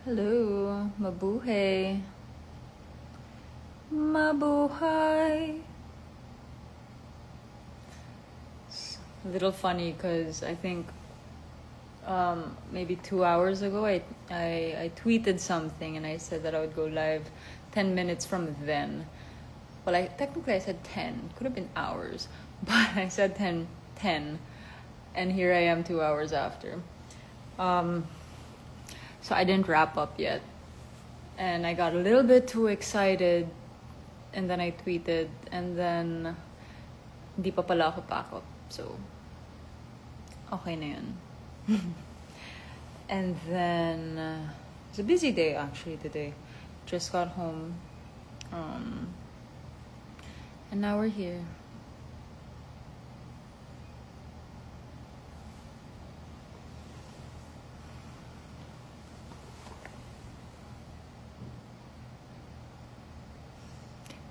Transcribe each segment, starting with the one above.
Hello, mabuhay. Mabuhay. It's a little funny because I think maybe 2 hours ago I tweeted something and I said that I would go live 10 minutes from then. Well, technically I said 10. It could have been hours. But I said 10, and here I am 2 hours after. So I didn't wrap up yet. And I got a little bit too excited. And then I tweeted. And then, hindi pa pala ako pack up. So, okay na yun. And then, it's a busy day actually today. Just got home. And now we're here.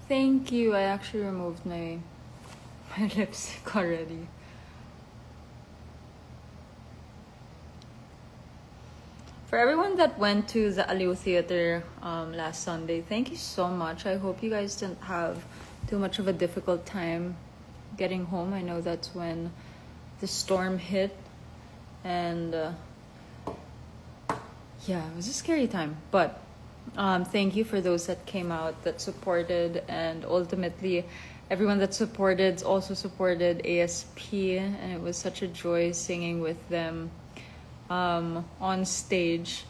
Thank you. I actually removed my lipstick already. For everyone that went to the Aliw Theater last Sunday, thank you so much. I hope you guys didn't have too much of a difficult time getting home. I know that's when the storm hit. And yeah, it was a scary time. But thank you for those that came out, that supported, and ultimately everyone that supported also supported ASP, and it was such a joy singing with them on stage.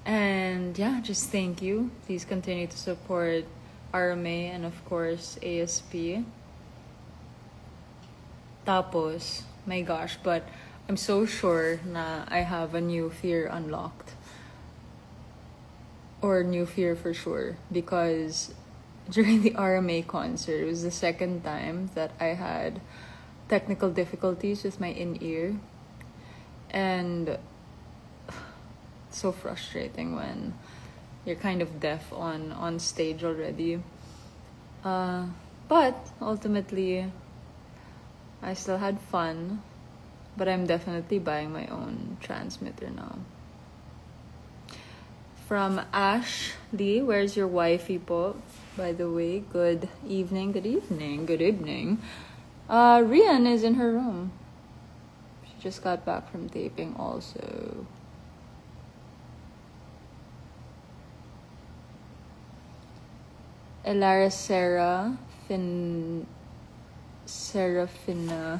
And yeah, just thank you. Please continue to support RMA and of course ASP. Tapos, my gosh, but I'm so sure na I have a new fear unlocked. Or new fear for sure, because during the RMA concert, it was the second time that I had technical difficulties with my in-ear. And it's so frustrating when you're kind of deaf on stage already. But ultimately, I still had fun. But I'm definitely buying my own transmitter now. From Ash Lee, where's your wifey po? By the way, good evening. Rian is in her room. She just got back from taping also. Elara Serafina.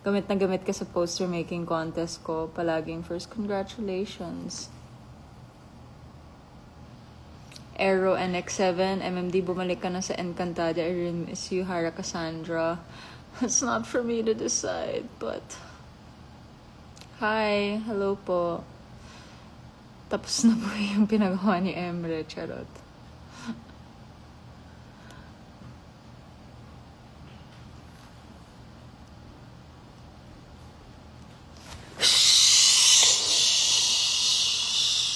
Gamit na gamit ka sa poster making contest ko. Palaging first. Congratulations. Aero NX7, MMD, bumalik ka na sa Encantada. I really miss you, Hara Cassandra. It's not for me to decide, but... Hi, hello po. Tapos na po yung pinagawa ni Emre, charot.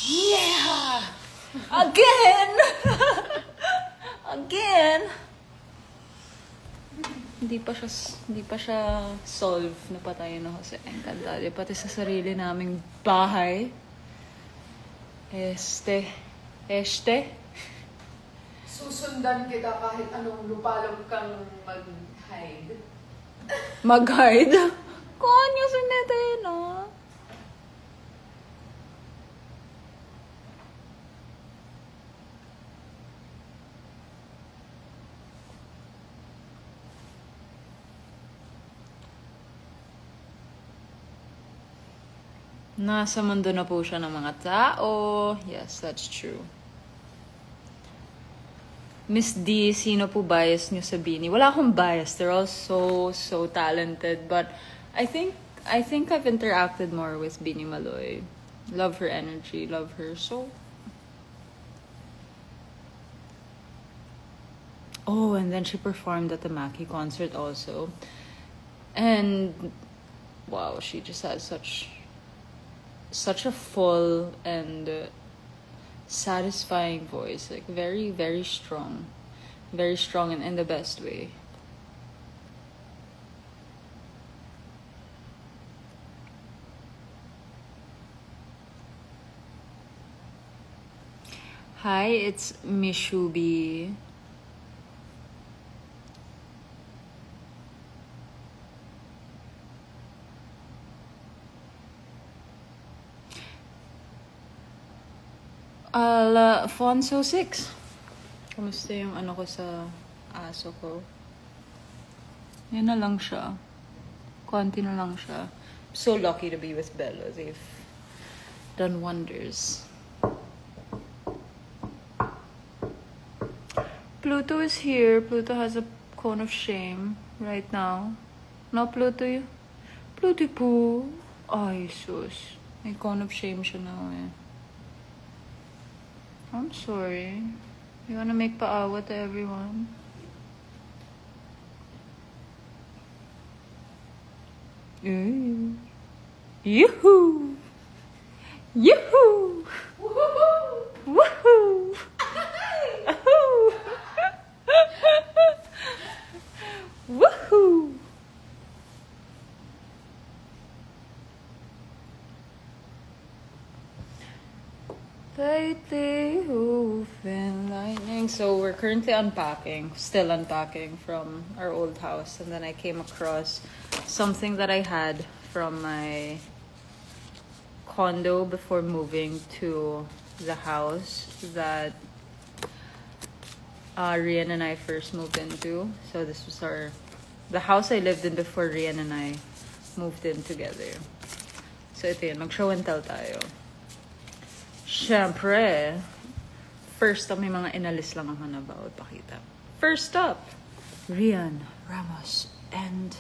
Yeah! Again! Again! Hindi pa siya solve na patayin ako sa Encantadia. Pati sa sarili naming bahay. Este. Susundan kita kahit anong lupalong kang mag-hide. Mag-hide? Konyo sa neta yun, ah. Nasa mundo na po siya ng mga tao. Yes, that's true. Miss D, sino po bias niyo sa Bini? Wala akong bias. They're all so talented. But I think I've interacted more with Bini Maloy. Love her energy. Love her so. Oh, and then she performed at the Maki concert also. And wow, she just has such a full and satisfying voice, like very strong and in the best way. Hi, it's Mishubi. Alfonso 6. Kamusta yung ano ko sa aso ko? Yan na lang siya. Konti na lang siya. So lucky to be with Bella. They've done wonders. Pluto is here. Pluto has a cone of shame right now. No, Pluto? Pluto po. Ay, sus. May cone of shame siya now eh. I'm sorry. You wanna make paawa to everyone? Yoo-hoo! Yoo-hoo! Woohoo! Woohoo! Woohoo! Lately, open lightning. So we're currently unpacking, still unpacking from our old house, and then I came across something that I had from my condo before moving to the house that Rian and I first moved into. So this was the house I lived in before Rian and I moved in together. So ito yun, mag-show and tell tayo. Siyempre, first up, may mga inalis lang ang hanabaw at pakita. First up, Rian Ramos and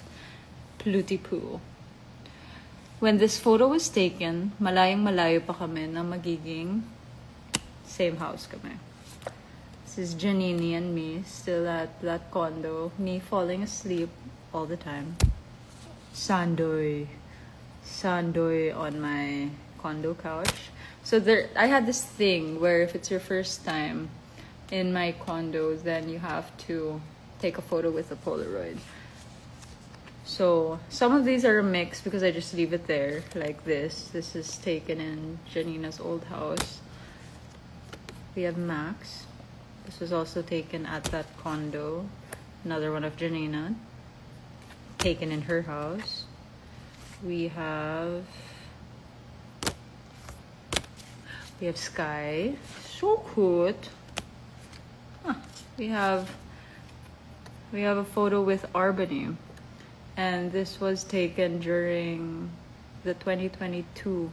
Plutipu. When this photo was taken, malayong-malayo pa kami na magiging same house kami. This is Janini and me, still at that condo. Me falling asleep all the time. Sandoy on my condo couch. So I had this thing where if it's your first time in my condo, then you have to take a photo with a Polaroid. So some of these are a mix because I just leave it there like this. This is taken in Janina's old house. We have Max. This was also taken at that condo. Another one of Janina, taken in her house. We have Sky. So cute. We have a photo with Arbany. And this was taken during the 2022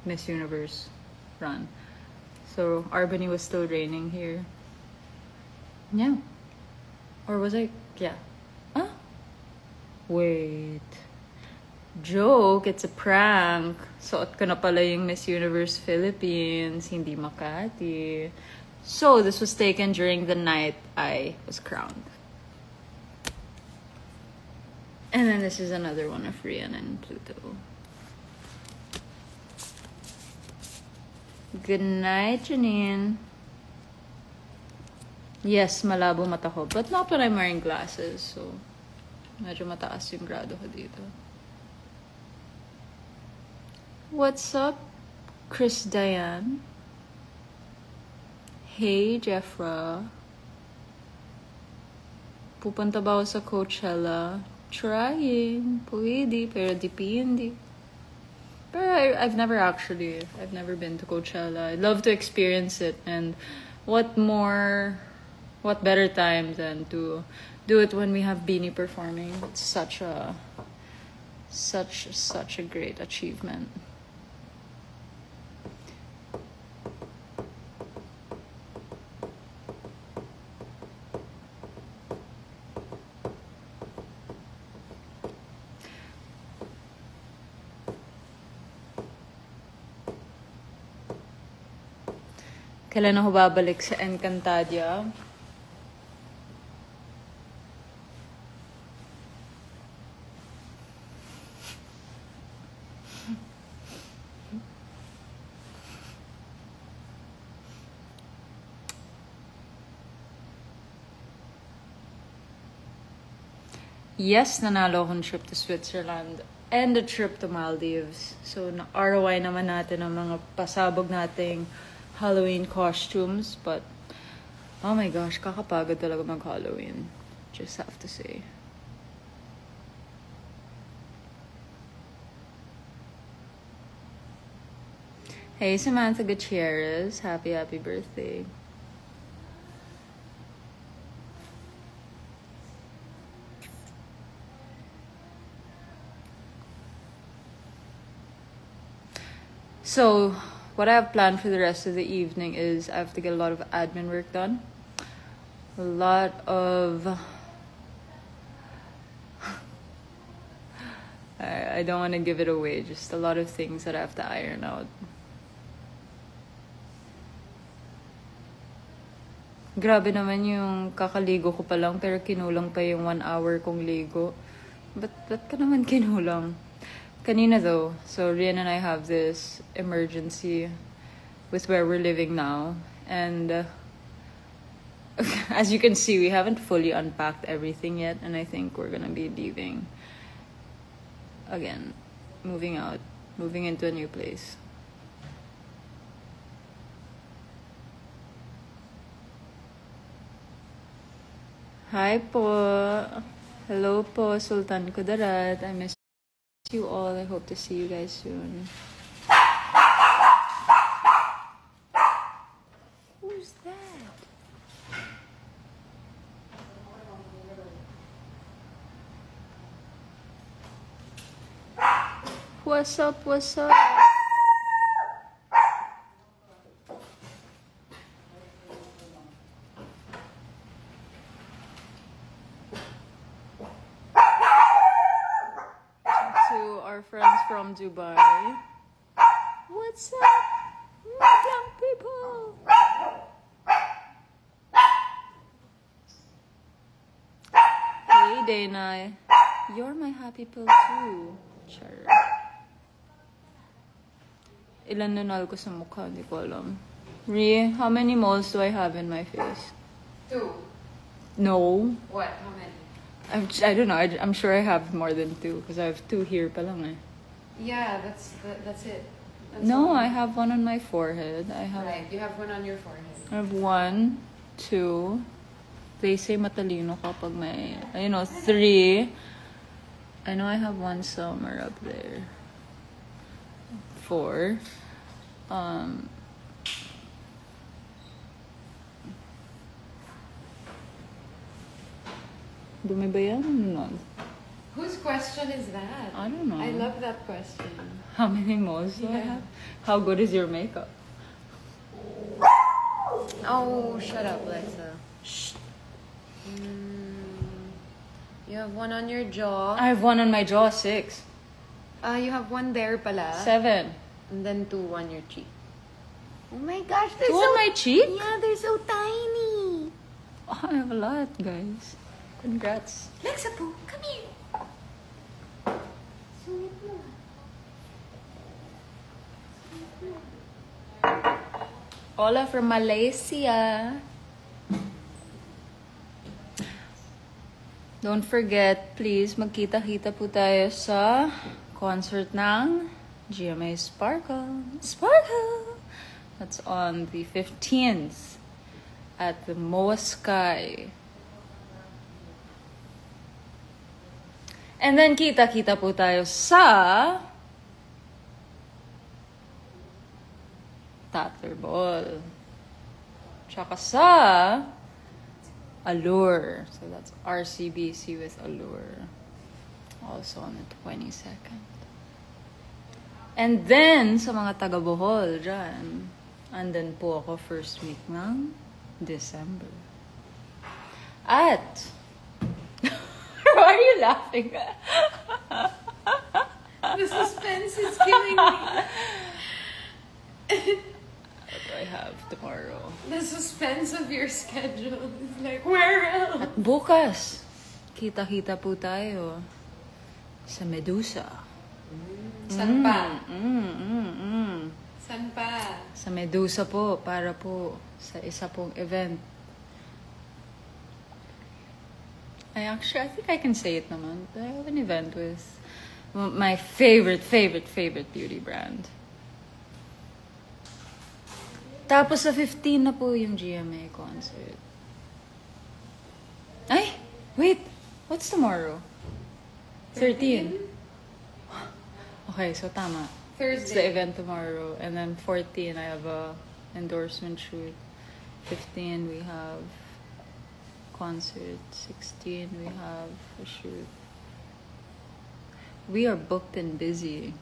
Miss Universe run. So Arbany was still reigning here. Yeah. Or was I? Yeah. Huh? Wait. Joke, it's a prank. Suot ko na pala yung Miss Universe Philippines, hindi Makati. So, this was taken during the night I was crowned. And then this is another one of Rian and Pluto. Good night, Janine. Yes, malabo mata ko. But not when I'm wearing glasses, so medyo mataas yung grado ko dito. What's up, Chris Diane? Hey, Jeffra. Pupunta ba ako sa Coachella? Trying. Pwede, pero depende. Pero I've never been to Coachella. I'd love to experience it. And what better time than to do it when we have Beanie performing? It's such a great achievement. Kailan ako babalik sa Encantadia? Yes, nanalo akong trip to Switzerland and a trip to Maldives. So, na-ROI naman natin ang mga pasabog nating Halloween costumes, but oh my gosh, kakapagod talaga mag-Halloween. Just have to say. Hey, Samantha Gutierrez. Happy birthday. So, what I have planned for the rest of the evening is I have to get a lot of admin work done. A lot of... I don't want to give it away. Just a lot of things that I have to iron out. Grabe naman yung kakaligo ko pa lang pero kinulang pa yung 1 hour kong ligo. Ba't ka naman kinulang? Kanina though, so Rian and I have this emergency with where we're living now. And as you can see, we haven't fully unpacked everything yet. And I think we're gonna be leaving. Again, moving out, moving into a new place. Hi po. Hello po, Sultan Kudarat. I miss you all. I hope to see you guys soon. Who's that? What's up? What's up? Friends from Dubai. What's up, young people? Hey, Dana. You're my happy pill too. Sure. Ilan nanal ko sa mukha, hindi ko alam. Rie, how many moles do I have in my face? 2. No. What? How many? I don't know. I'm sure I have more than 2 because I have 2 here pa lang eh. Yeah, that's it. That's no, all. I have 1 on my forehead. I have. Right, you have 1 on your forehead. I have 1, 2. They say matalino kapag may, 3. I know I have 1 somewhere up there. 4. Dumi ba yan? No. Whose question is that? I don't know. I love that question. How many moles do I have? How good is your makeup? Oh, shut up, Lexa. Shh. You have 1 on your jaw. I have 1 on my jaw, 6. You have 1 there pala. 7. And then 2 on your cheek. Oh my gosh, 2 on my cheek? Yeah, they're so tiny. Oh, I have a lot, guys. Congrats. Lexa po, come here. Sungit mo. Hola from Malaysia. Don't forget, please, magkita-kita po tayo sa concert ng GMA Sparkle. Sparkle! That's on the 15th at the Moa Sky. And then kita-kita po tayo sa Tatler Ball. Tsaka sa Allure. So that's RCBC with Allure. Also on the 22nd. And then, sa mga taga-Bohol dyan, andun po ako first week ng December. At why are you laughing? The suspense is killing me. What do I have tomorrow? The suspense of your schedule is like, where else? At bukas, kita-kita po tayo sa Medusa. San pa? San pa? Sa Medusa po, para po sa isa pong event. I think I can say it naman. I have an event with my favorite beauty brand. Tapos sa 15 na po yung GMA concert. Ay! Wait! What's tomorrow? 13. Okay, so tama. Thursday. It's the event tomorrow. And then 14, I have a endorsement shoot. 15, we have concert. 16, we have a shoot. We are booked and busy.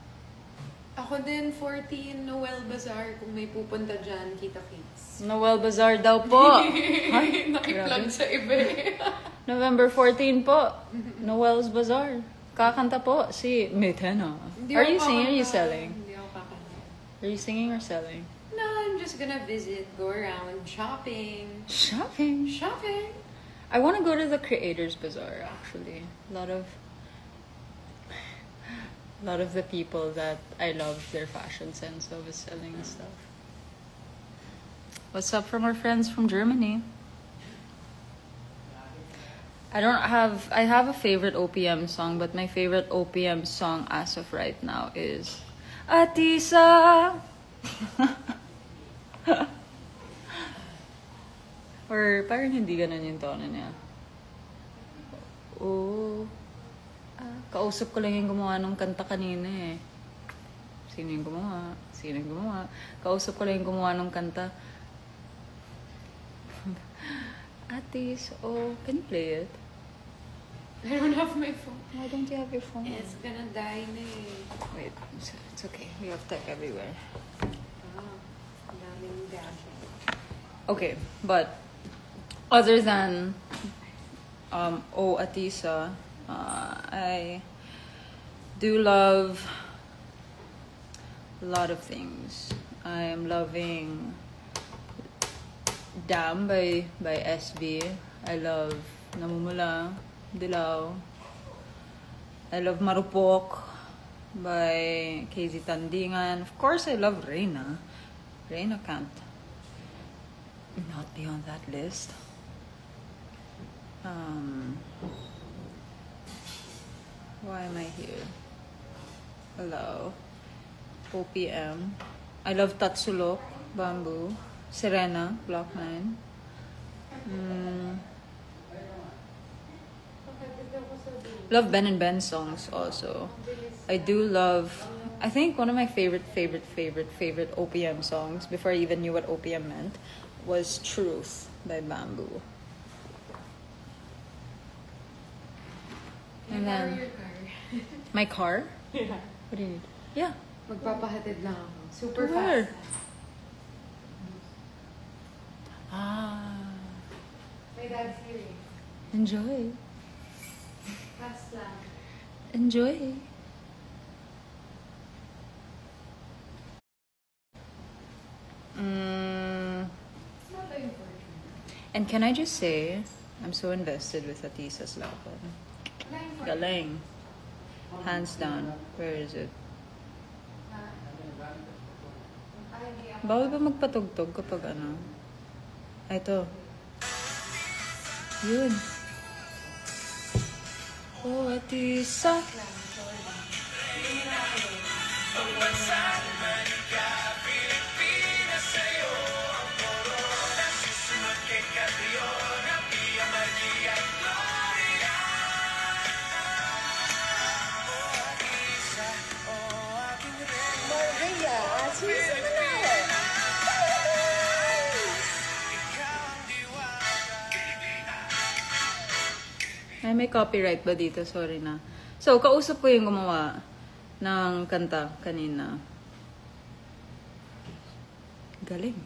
Ako din, 14, Noel Bazaar. Kung may pupunta dyan, kita-kits. Noel Bazaar daw po. Ay, Nakiplug grabe. sa iba eh. November 14 po. Noel's Bazaar. Kakanta po si Metena. Hindi Are ako you singing or you kakanta. selling? Hindi ako kakanta. Are you singing or selling? No, I'm just gonna visit, go around, shopping. Shopping. Shopping? I want to go to the Creators Bazaar actually. A lot of the people that I love their fashion sense of is selling stuff. What's up from our friends from Germany? I have a favorite OPM song, but my favorite OPM song as of right now is Atisa. Or parang hindi ganun yung tono niya. Oh. Kausap ko lang yung gumawa ng kanta kanina eh. Sino yung gumawa? Kausap ko lang yung gumawa ng kanta. Atis, oh, can you play it? I don't have my phone. Why don't you have your phone? It's gonna die na eh. Wait, it's okay. We have tech everywhere. Ang daming gadget. Okay, but other than Oh Atisa, I do love a lot of things. I am loving Dam by SB. I love Namumula, Dilaw. I love Marupok by KZ Tandingan. Of course, I love Reina. Reina can't not be on that list. Why am I here? Hello. OPM. I love Tatsulok, Bamboo. Serena, Block 9. Love Ben and Ben songs also. I do love, I think one of my favorite OPM songs, before I even knew what OPM meant, was Truth by Bamboo. And then, your car. my car? Yeah. What do you need? Yeah. Magpapahatid lang ako. Super To where? fast. My dad's hearing. Enjoy. Fast lang. Enjoy. It's not that important. And can I just say, I'm so invested with Atisa's laban. Galing. Hands down. Where is it? Bawal ba magpatugtog kapag ano? Ito. Yun. Oh, Atisa. Ay, may copyright ba dito? Sorry na. So, kausap ko yung gumawa ng kanta kanina. Galing.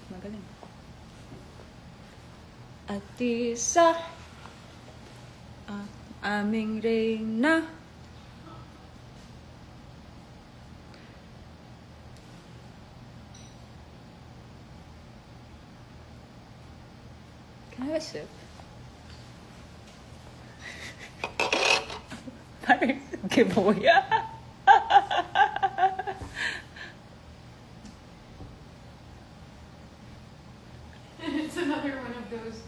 Magaling. Atisa, aming reyna. Can I have a sip? Parang giveaway. It's another one of those.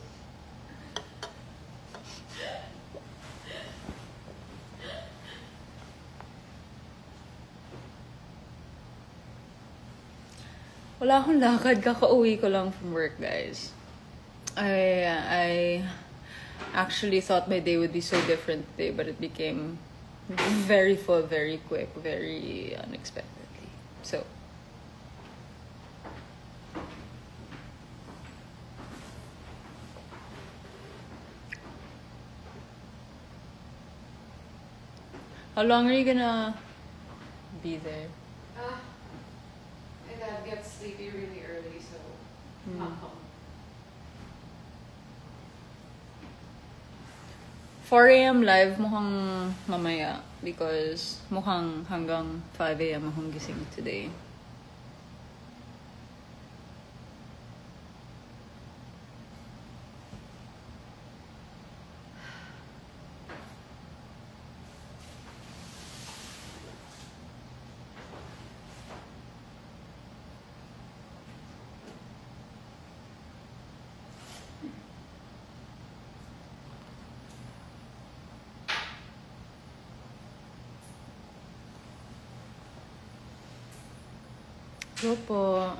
Wala akong lakad. Kakauwi ko lang from work, guys. I actually thought my day would be so different today, but it became very full, very quick, very unexpectedly. So, how long are you gonna be there? My dad gets sleepy really early, so not home. 4 a.m. live mukhang mamaya because mukhang hanggang 5 a.m. akong gising today. Go po.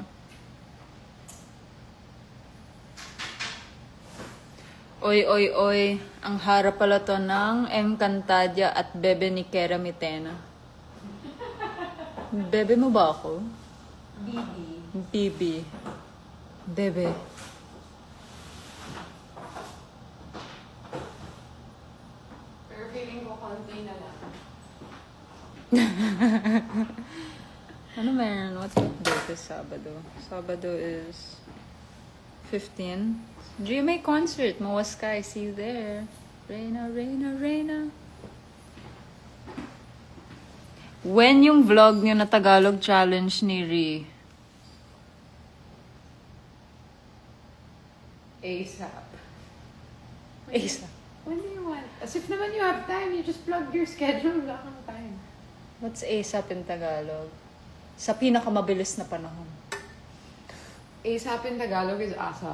Oy, oy, oy. Ang harap pala to ng Encantadia at Bebe ni Kera Mitena. Bebe mo ba ako? Bibi. Bibi. Bebe. Pero feeling ko konti na lang. Ano meron? What's the date this Sabado? Sabado is 15. GMA concert. Moa Sky. See you there. Reina, Reina, Reina. When yung vlog nyo na Tagalog challenge ni Ri? ASAP. ASAP. When do you want? As if naman you have time, you just plug your schedule. Wala kang time. What's ASAP in Tagalog? Sa pinakamabilis na panahon. ASAP in Tagalog is ASAP.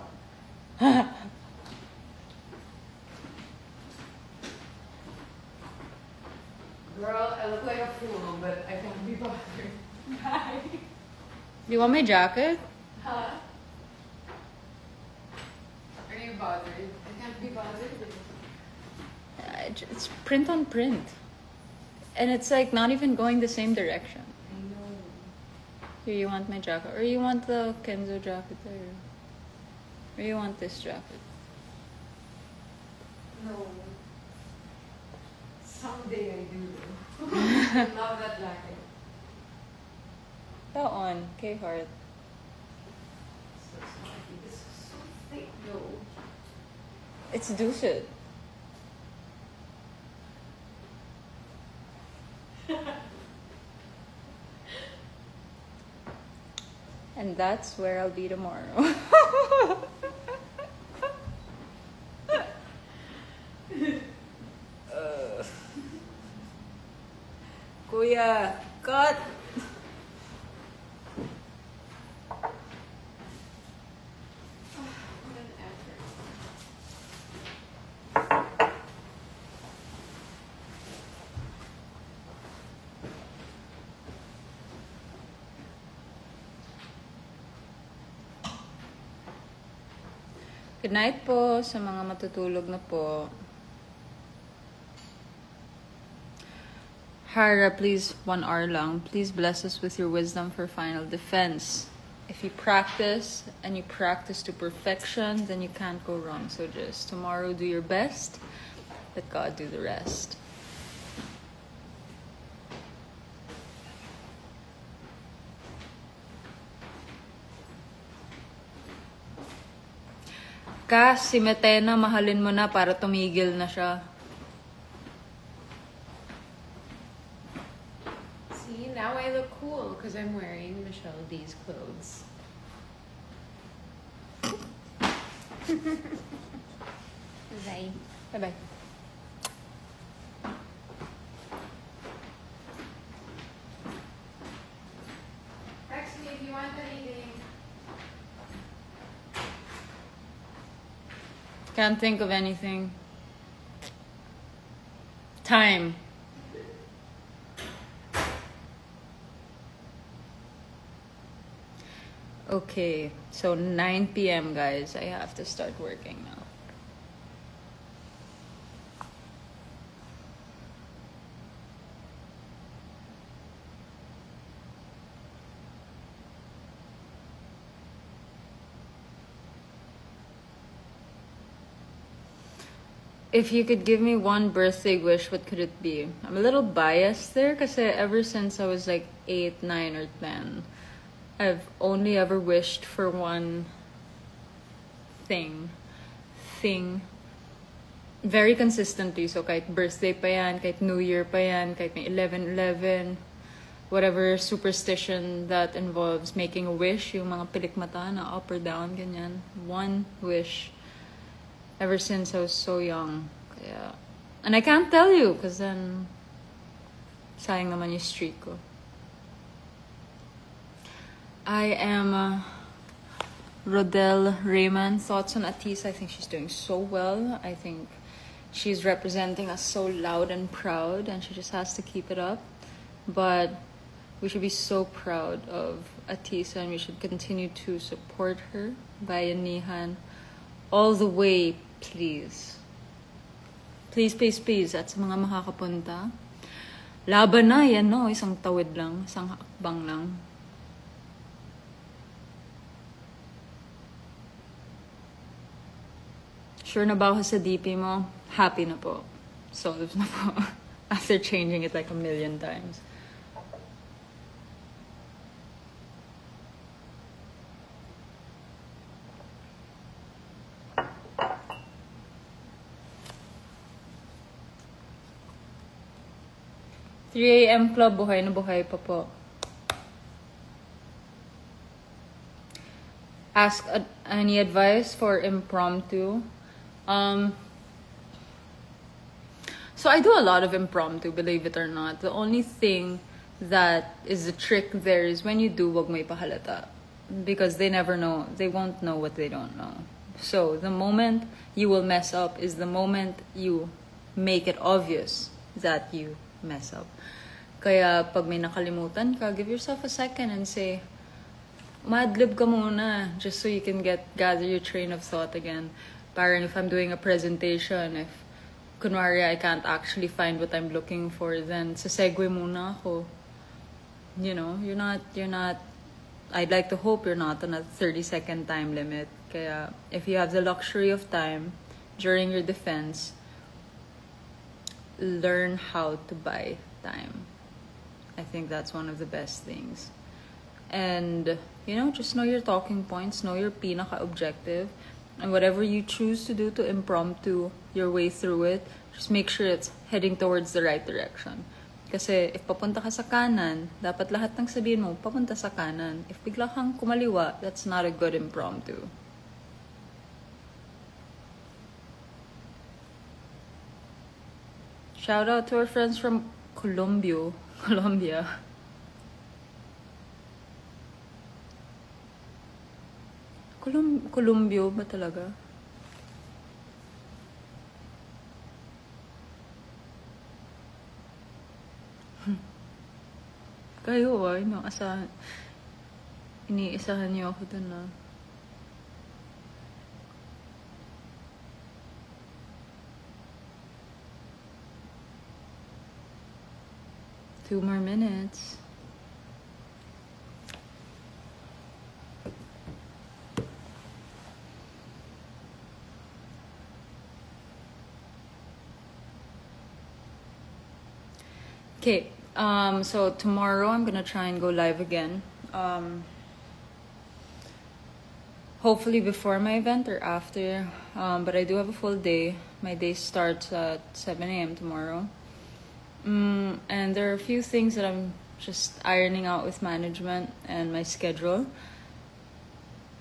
Girl, I look like a fool, but I can't be bothered. Bye. You want my jacket? Huh? Are you bothered? I can't be bothered with it. It's print on print. And it's like not even going the same direction. I know. Here, you want my jacket? Or you want the Kenzo jacket there? Or you want this jacket? No. Someday I do. I love that jacket. That one, K-Heart. So smarty. This is so thick though. It's Dooshit. And that's where I'll be tomorrow. Kuya, cut! What an effort. Good night po sa mga matutulog na po. Hara, please, 1 hour lang. Please bless us with your wisdom for final defense. If you practice and you practice to perfection, then you can't go wrong. So just tomorrow, do your best. Let God do the rest. Si Metena, mahalin mo na para tumigil na siya. See, now I look cool because I'm wearing Michelle D's clothes. Bye. Bye-bye. Text me if you want anything. Can't think of anything. Time. Okay, so 9 p.m. guys, I have to start working now. If you could give me one birthday wish, what could it be? I'm a little biased there because ever since I was like 8, 9, or 10, I've only ever wished for one thing. Very consistently. So kahit birthday pa yan, kahit New Year pa yan, kahit may 11/11, whatever superstition that involves making a wish, yung mga pilik mata na up or down, ganyan. One wish. Ever since I was so young. Kaya, and I can't tell you because then sayang naman yung streak ko. I am Rodel Raymond. Thoughts on Atisa? I think she's doing so well. I think she's representing us so loud and proud, and she just has to keep it up. But we should be so proud of Atisa, and we should continue to support her. Bayanihan. All the way, please. Please, please, please. At sa mga makakapunta, laban na yan, no? Isang tawid lang, isang hakbang lang. Sure na ba ako sa DP mo? Happy na po. Solved na po. After changing it like 1,000,000 times. "3 a.m. Club, buhay na buhay pa po." Ask any advice for impromptu. So I do a lot of impromptu, believe it or not. The only thing that is the trick there is when you do, wag may pahalata. Because they never know. They won't know what they don't know. So the moment you will mess up is the moment you make it obvious that you mess up. Kaya pag may nakalimutan ka, give yourself a second and say, madlib ka muna, just so you can gather your train of thought again. Parang if I'm doing a presentation, if kunwari I can't actually find what I'm looking for, then sa segue muna ako. You know, you're not, I'd like to hope you're not on a 30-second time limit. Kaya if you have the luxury of time during your defense, learn how to buy time. I think that's one of the best things. And, you know, just know your talking points, know your pinaka-objective, and whatever you choose to do to impromptu your way through it, just make sure it's heading towards the right direction. Kasi if papunta ka sa kanan, dapat lahat ng sabihin mo, papunta sa kanan. If bigla kang kumaliwa, that's not a good impromptu. Shout out to our friends from Colombia. Colombia ba talaga? Kayo iniisahan niyo ako dun na. Two more minutes. Okay, so tomorrow I'm gonna try and go live again. Hopefully before my event or after, but I do have a full day. My day starts at 7 a.m. tomorrow. And there are a few things that I'm just ironing out with management and my schedule.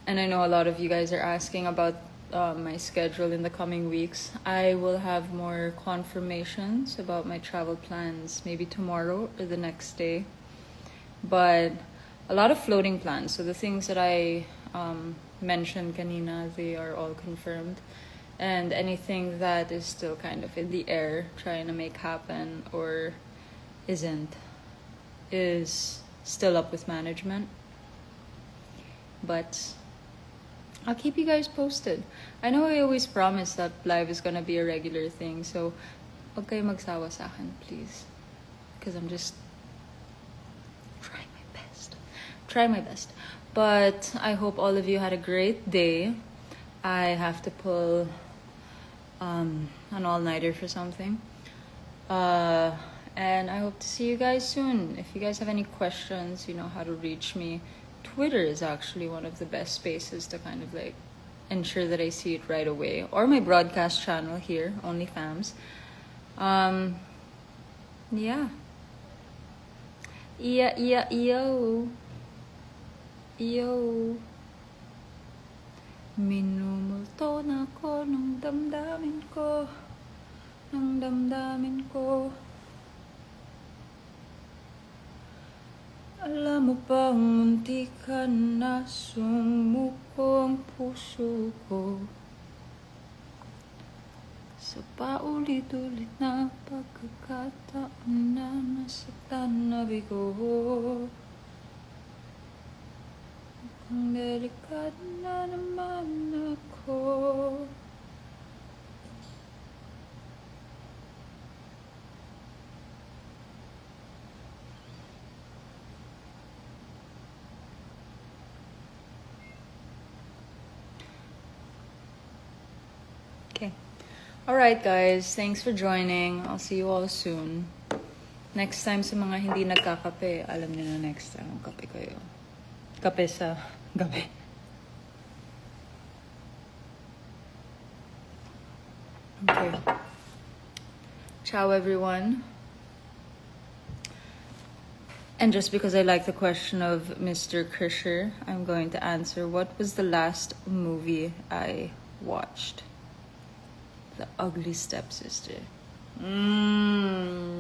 And I know a lot of you guys are asking about my schedule in the coming weeks. I will have more confirmations about my travel plans maybe tomorrow or the next day. But a lot of floating plans. So the things that I mentioned kanina, they are all confirmed. And anything that is still kind of in the air, trying to make happen or isn't, is still up with management. But I'll keep you guys posted. I know I always promise that live is gonna be a regular thing, so huwag kayo magsawa sa akin, please. Because I'm just trying my best. Trying my best. But I hope all of you had a great day. I have to pull an all-nighter for something. And I hope to see you guys soon. If you guys have any questions, you know how to reach me. Twitter is actually one of the best spaces to kind of like ensure that I see it right away. Or my broadcast channel here, OnlyFams. Yeah. Yo. Minumulto na ko ng damdamin ko. Ng damdamin ko. Alam mo bang muntikan na sumuko ang puso ko sa paulit-ulit na pagkakataon na nasaktan na bigo. Ang delikado na naman ako. Alright guys, thanks for joining. I'll see you all soon. Next time sa mga hindi nagkakape, alam niyo na next time ang kape kayo. Kape sa gabi. Okay. Ciao everyone. And just because I like the question of Mr. Krisher, I'm going to answer, what was the last movie I watched? The Ugly Stepsister.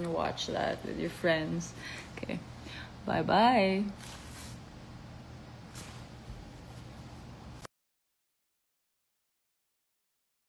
Watch that with your friends. Okay. Bye-bye.